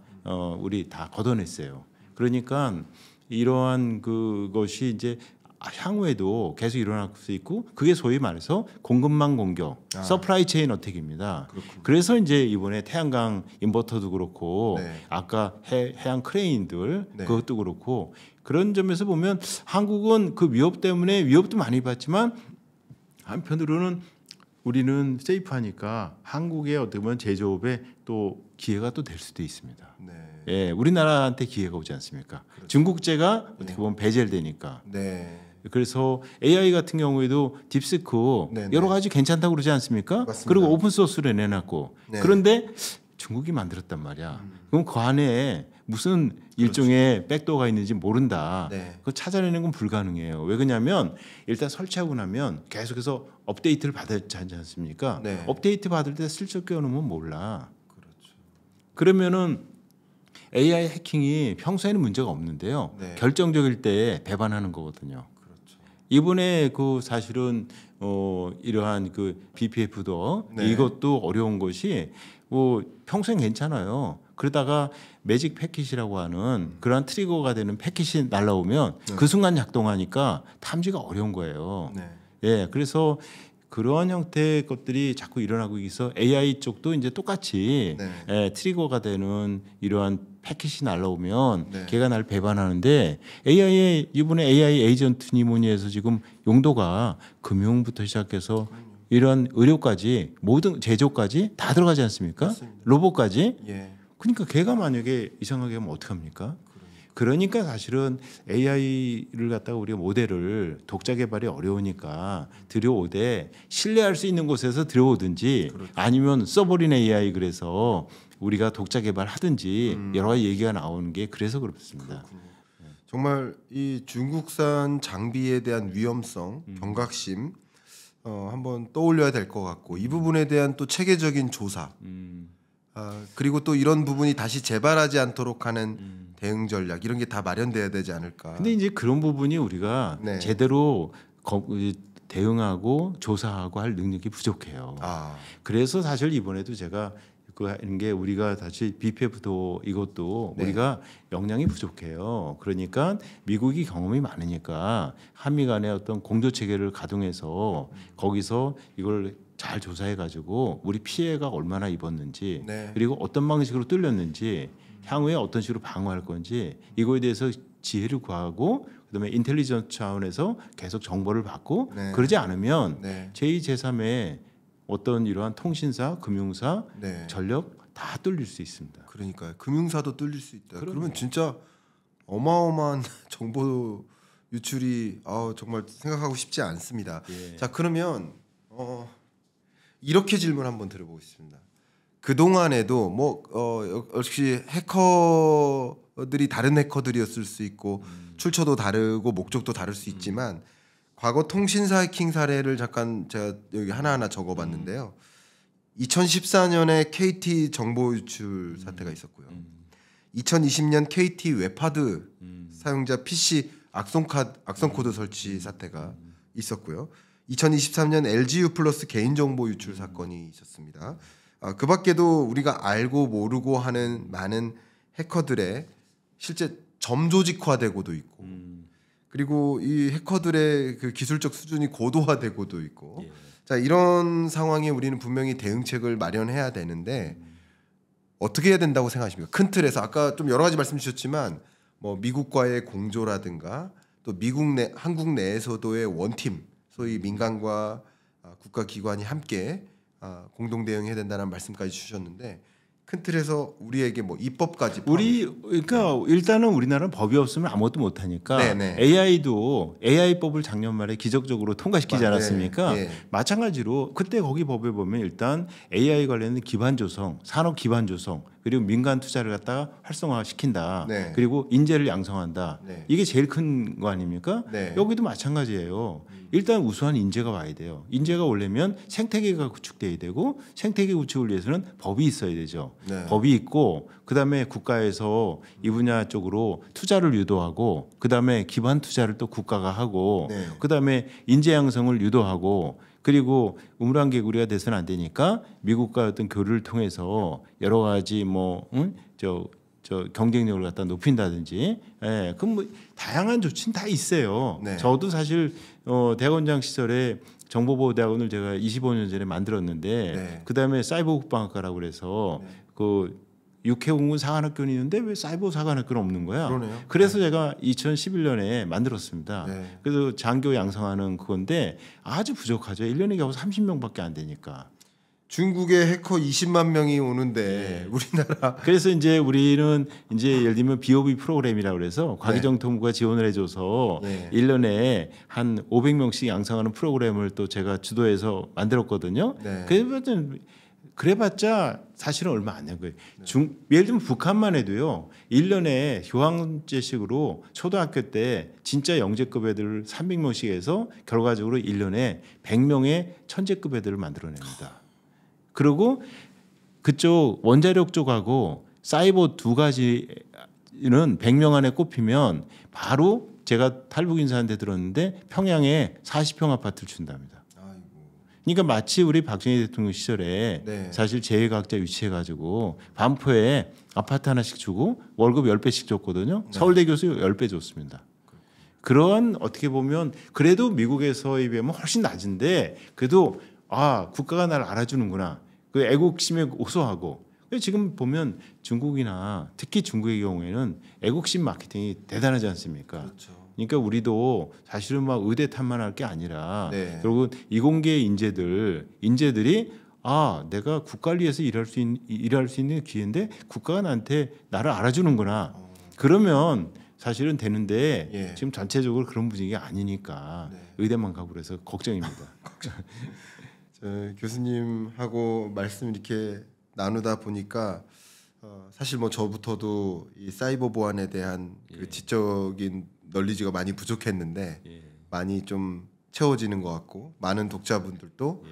Speaker 2: 우리 다 걷어냈어요. 그러니까 이러한 그것이 이제 향후에도 계속 일어날 수 있고 그게 소위 말해서 공급망 공격, 서플라이 체인 어택입니다.
Speaker 1: 그렇군요.
Speaker 2: 그래서 이제 이번에 태양광 인버터도 그렇고
Speaker 1: 네.
Speaker 2: 아까 해양 크레인들
Speaker 1: 네.
Speaker 2: 그것도 그렇고 그런 점에서 보면 한국은 그 위협 때문에 위협도 많이 받지만 한편으로는 우리는 세이프하니까 한국의 어떻게 보면 제조업에 또 기회가 또 될 수도 있습니다.
Speaker 1: 네.
Speaker 2: 예, 우리나라한테 기회가 오지 않습니까?
Speaker 1: 그렇죠.
Speaker 2: 중국제가 어떻게 보면 배제되니까.
Speaker 1: 네.
Speaker 2: 그래서 AI 같은 경우에도 딥시크
Speaker 1: 네네.
Speaker 2: 여러 가지 괜찮다고 그러지 않습니까?
Speaker 1: 맞습니다.
Speaker 2: 그리고 오픈 소스를 내놨고
Speaker 1: 네.
Speaker 2: 그런데 중국이 만들었단 말이야. 그럼 그 안에 무슨 일종의 백도어가 있는지 모른다.
Speaker 1: 네.
Speaker 2: 그거 찾아내는 건 불가능해요. 왜 그러냐면 일단 설치하고 나면 계속해서 업데이트를 받아야 하지 않습니까?
Speaker 1: 네.
Speaker 2: 업데이트 받을 때 슬쩍 끼워놓으면 몰라.
Speaker 1: 그렇죠.
Speaker 2: 그러면은 AI 해킹이 평소에는 문제가 없는데요.
Speaker 1: 네.
Speaker 2: 결정적일 때 배반하는 거거든요.
Speaker 1: 그렇죠.
Speaker 2: 이번에 그 사실은 이러한 그 BPF도
Speaker 1: 네.
Speaker 2: 이것도 어려운 것이 뭐 평소엔 괜찮아요. 그러다가 매직 패킷이라고 하는 그러한 트리거가 되는 패킷이 날라오면
Speaker 1: 네.
Speaker 2: 그 순간 작동하니까 탐지가 어려운 거예요.
Speaker 1: 네.
Speaker 2: 예, 그래서 그러한 형태의 것들이 자꾸 일어나고 있어 AI 쪽도 이제 똑같이
Speaker 1: 네.
Speaker 2: 예, 트리거가 되는 이러한 패킷이 날라오면
Speaker 1: 네.
Speaker 2: 걔가 날 배반하는데 AI의 이번에 AI 에이전트니 뭐니 해서 지금 용도가 금융부터 시작해서 이런 의료까지 모든 제조까지 다 들어가지 않습니까?
Speaker 1: 맞습니다.
Speaker 2: 로봇까지.
Speaker 1: 예.
Speaker 2: 그러니까 걔가 만약에 이상하게 하면 어떡합니까? 그러니까 사실은 AI를 갖다가 우리가 모델을 독자 개발이 어려우니까 들여오되 신뢰할 수 있는 곳에서 들여오든지
Speaker 1: 그렇죠.
Speaker 2: 아니면 써버린 AI 그래서 우리가 독자 개발하든지 여러 가지 얘기가 나오는 게 그래서 그렇습니다.
Speaker 1: 정말 이 중국산 장비에 대한 위험성, 경각심 한번 떠올려야 될 것 같고 이 부분에 대한 또 체계적인 조사 그리고 또 이런 부분이 다시 재발하지 않도록 하는 대응 전략 이런 게 다 마련돼야 되지 않을까.
Speaker 2: 근데 이제 그런 부분이 우리가
Speaker 1: 네.
Speaker 2: 제대로 대응하고 조사하고 할 능력이 부족해요. 그래서 사실 이번에도 제가 그 하는 게 우리가 다시 BPF도 이것도
Speaker 1: 네.
Speaker 2: 우리가 역량이 부족해요. 그러니까 미국이 경험이 많으니까 한미 간의 어떤 공조 체계를 가동해서 거기서 이걸 잘 조사해 가지고 우리 피해가 얼마나 입었는지
Speaker 1: 네.
Speaker 2: 그리고 어떤 방식으로 뚫렸는지 향후에 어떤 식으로 방어할 건지 이거에 대해서 지혜를 구하고 그다음에 인텔리전스 차원에서 계속 정보를 받고
Speaker 1: 네.
Speaker 2: 그러지 않으면
Speaker 1: 네.
Speaker 2: 제2, 제3의 어떤 이러한 통신사, 금융사,
Speaker 1: 네.
Speaker 2: 전력 다 뚫릴 수 있습니다.
Speaker 1: 그러니까요. 금융사도 뚫릴 수 있다.
Speaker 2: 그럼요.
Speaker 1: 그러면 진짜 어마어마한 정보 유출이 정말 생각하고 싶지 않습니다.
Speaker 2: 예.
Speaker 1: 자 그러면 이렇게 질문 한번 드려보겠습니다. 그 동안에도 역시 해커들이 다른 해커들이었을 수 있고 출처도 다르고 목적도 다를 수 있지만 과거 통신사 해킹 사례를 잠깐 제가 여기 하나하나 적어봤는데요. 2014년에 KT 정보 유출 사태가 있었고요. 2020년 KT 웹하드 사용자 PC 악성 코드 설치 사태가 있었고요. 2023년 LGU 플러스 개인정보 유출 사건이 있었습니다. 그 밖에도 우리가 알고 모르고 하는 많은 해커들의 실제 점조직화되고도 있고 그리고 이 해커들의 그 기술적 수준이 고도화되고도 있고 자 이런 상황에 우리는 분명히 대응책을 마련해야 되는데 어떻게 해야 된다고 생각하십니까? 큰 틀에서 아까 좀 여러 가지 말씀 주셨지만 뭐 미국과의 공조라든가 또 한국 내에서도의 원팀 소위 민간과 국가기관이 함께 공동 대응해야 된다는 말씀까지 주셨는데 큰 틀에서 우리에게 뭐 입법까지
Speaker 2: 그러니까 일단은 우리나라는 법이 없으면 아무것도 못 하니까
Speaker 1: 네네.
Speaker 2: AI도 AI법을 작년 말에 기적적으로 통과시키지 않았습니까?
Speaker 1: 네.
Speaker 2: 마찬가지로 그때 거기 법에 보면 일단 AI 관련된 기반 조성, 산업 기반 조성 그리고 민간 투자를 갖다가 활성화시킨다.
Speaker 1: 네.
Speaker 2: 그리고 인재를 양성한다.
Speaker 1: 네.
Speaker 2: 이게 제일 큰 거 아닙니까?
Speaker 1: 네.
Speaker 2: 여기도 마찬가지예요. 일단 우수한 인재가 와야 돼요. 인재가 오려면 생태계가 구축돼야 되고 생태계 구축을 위해서는 법이 있어야 되죠.
Speaker 1: 네.
Speaker 2: 법이 있고 그다음에 국가에서 이 분야 쪽으로 투자를 유도하고 그다음에 기반 투자를 또 국가가 하고
Speaker 1: 네.
Speaker 2: 그다음에 인재 양성을 유도하고 그리고 우물안 개구리가 돼서는 안 되니까 미국과 어떤 교류를 통해서 여러 가지 저 경쟁력을 갖다 높인다든지, 그럼 뭐 다양한 조치는 다 있어요.
Speaker 1: 네.
Speaker 2: 저도 사실 대학원장 시절에 정보보호대학원을 제가 25년 전에 만들었는데,
Speaker 1: 네.
Speaker 2: 그 다음에 사이버 국방학과라고 그래서 그 육해공군 사관학교는 있는데 왜 사이버 사관학교는 없는 거야?
Speaker 1: 그러네요.
Speaker 2: 그래서 제가 2011년에 만들었습니다.
Speaker 1: 네.
Speaker 2: 그래서 장교 양성하는 그건데 아주 부족하죠. 1년에 겨우 30명밖에 안 되니까.
Speaker 1: 중국에 해커 20만 명이 오는데 우리나라
Speaker 2: 그래서 이제 우리는 이제 예를 들면 BOB 프로그램이라고 그래서 과기정통부가 지원을 해줘서
Speaker 1: 네.
Speaker 2: 1년에 한 500명씩 양성하는 프로그램을 또 제가 주도해서 만들었거든요.
Speaker 1: 네.
Speaker 2: 그래봤자 사실은 얼마 안 된 거예요. 예를 들면 북한만 해도요. 1년에 교환제식으로 초등학교 때 진짜 영재급 애들을 300명씩 해서 결과적으로 1년에 100명의 천재급 애들을 만들어냅니다. 그리고 그쪽 원자력 쪽하고 사이버 두 가지는 100명 안에 꼽히면 바로 제가 탈북 인사한테 들었는데 평양에 40평 아파트를 준답니다.
Speaker 1: 아이고.
Speaker 2: 그러니까 마치 우리 박정희 대통령 시절에
Speaker 1: 네.
Speaker 2: 사실 재해과학자 유치해가지고 반포에 아파트 하나씩 주고 월급 10배씩 줬거든요. 서울대 교수 10배 줬습니다. 그런 어떻게 보면 그래도 미국에서에 비하면 훨씬 낮은데 그래도 국가가 날 알아주는구나. 그 애국심에 호소하고. 지금 보면 중국이나 특히 중국의 경우에는 애국심 마케팅이 대단하지 않습니까?
Speaker 1: 그렇죠.
Speaker 2: 그러니까 우리도 사실은 막 의대 탐만할 게 아니라
Speaker 1: 네.
Speaker 2: 그리고 이공계 인재들이 내가 국가를 위해서 일할 수 있는 기회인데 국가가 나를 알아주는구나. 그러면 사실은 되는데
Speaker 1: 예.
Speaker 2: 지금 전체적으로 그런 분위기가 아니니까
Speaker 1: 네.
Speaker 2: 의대만 가고 그래서 걱정입니다.
Speaker 1: 교수님하고 말씀 이렇게 나누다 보니까 사실 뭐 저부터도 이 사이버 보안에 대한 그 지적인 널리지가 많이 부족했는데 많이 좀 채워지는 것 같고 많은 독자분들도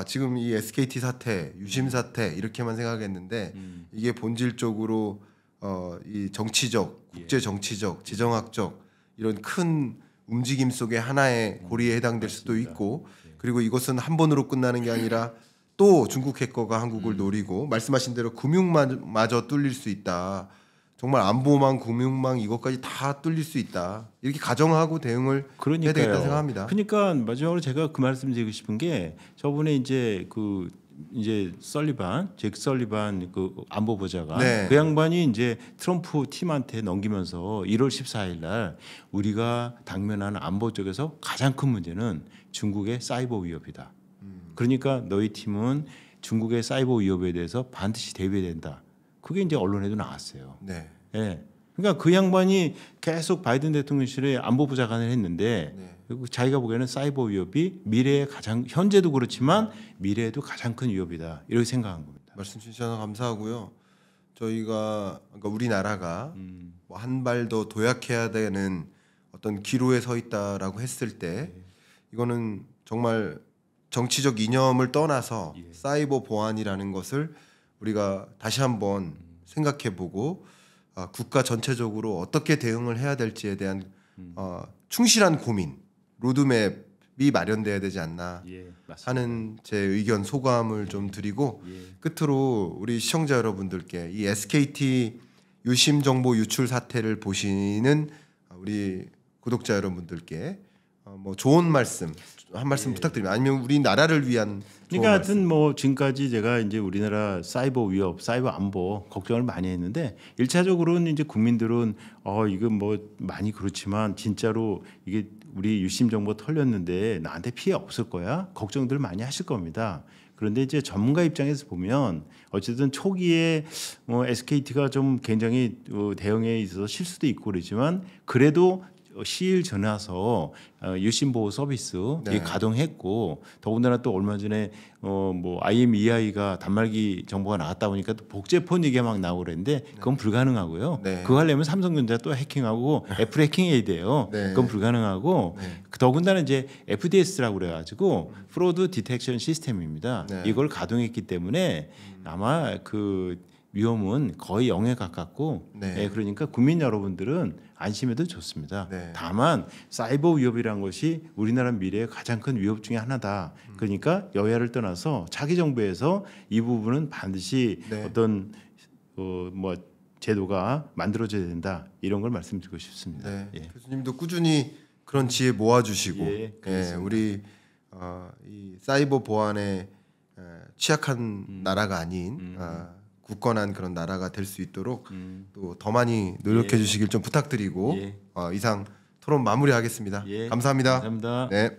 Speaker 1: 지금 이 SKT 사태, 유심 사태 이렇게만 생각했는데 이게 본질적으로 이 정치적, 국제 정치적, 지정학적 이런 큰 움직임 속의 하나의 고리에 해당될 수도 있고 그리고 이것은 한 번으로 끝나는 게 아니라 또 중국 해커가 한국을 노리고 말씀하신 대로 금융마저 뚫릴 수 있다. 정말 안보망, 금융망 이것까지 다 뚫릴 수 있다. 이렇게 가정하고 대응을 해야 되겠다 생각합니다.
Speaker 2: 그러니까 마지막으로 제가 그 말씀드리고 싶은 게 저번에 이제 잭 설리반 그 안보보좌가
Speaker 1: 네.
Speaker 2: 그 양반이 이제 트럼프 팀한테 넘기면서 1월 14일 날 우리가 당면하는 안보 쪽에서 가장 큰 문제는 중국의 사이버 위협이다. 그러니까 너희 팀은 중국의 사이버 위협에 대해서 반드시 대비해야 된다. 그게 이제 언론에도 나왔어요.
Speaker 1: 네.
Speaker 2: 예. 그러니까 그 양반이 계속 바이든 대통령실에 안보부 장관을 했는데 그리고 자기가 보기에는 사이버 위협이 미래의 가장 현재도 그렇지만 미래에도 가장 큰 위협이다. 이렇게 생각한 겁니다.
Speaker 1: 말씀 주셔서 감사하고요. 저희가 그러니까 우리나라가 뭐 한 발 더 도약해야 되는 어떤 기로에 서 있다라고 했을 때 이거는 정말 정치적 이념을 떠나서 사이버 보안이라는 것을 우리가 다시 한번 생각해보고 국가 전체적으로 어떻게 대응을 해야 될지에 대한 충실한 고민, 로드맵이 마련돼야 되지 않나 하는 제 의견 소감을 좀 드리고 끝으로 우리 시청자 여러분들께 이 SKT 유심 정보 유출 사태를 보시는 우리 구독자 여러분들께 뭐 좋은 말씀 한 말씀 부탁드립니다. 아니면 우리나라를 위한
Speaker 2: 그러니까 하여튼 뭐 지금까지 제가 이제 우리나라 사이버 위협, 사이버 안보 걱정을 많이 했는데 1차적으로는 이제 국민들은 이거 뭐 많이 그렇지만 진짜로 이게 우리 유심 정보 털렸는데 나한테 피해 없을 거야? 걱정들 많이 하실 겁니다. 그런데 이제 전문가 입장에서 보면 어쨌든 초기에 SKT가 좀 굉장히 대응에 있어서 실수도 있고 그러지만 그래도 시일 지나서 유심 보호 서비스 이 가동했고 더군다나 또 얼마 전에 뭐 IMEI가 단말기 정보가 나왔다 보니까 또 복제폰 얘기가 막 나오고 그랬는데 그건 불가능하고요. 그거 하려면 삼성전자 또 해킹하고 애플 해킹해야 돼요. 그건 불가능하고 더군다나 이제 FDS라고 그래가지고 프로드 디텍션 시스템입니다. 이걸 가동했기 때문에 아마 그 위험은 거의 0에 가깝고 그러니까 국민 여러분들은 안심해도 좋습니다. 다만 사이버 위협이라는 것이 우리나라 미래의 가장 큰 위협 중에 하나다. 그러니까 여야를 떠나서 차기 정부에서 이 부분은 반드시 어떤 뭐 제도가 만들어져야 된다. 이런 걸 말씀드리고 싶습니다.
Speaker 1: 교수님도 꾸준히 그런 지혜 모아주시고 우리 이 사이버 보안에 취약한 나라가 아닌 굳건한 그런 나라가 될 수 있도록 또 더 많이 노력해 주시길 좀 부탁드리고 이상 토론 마무리하겠습니다. 감사합니다.
Speaker 2: 감사합니다.
Speaker 1: 네.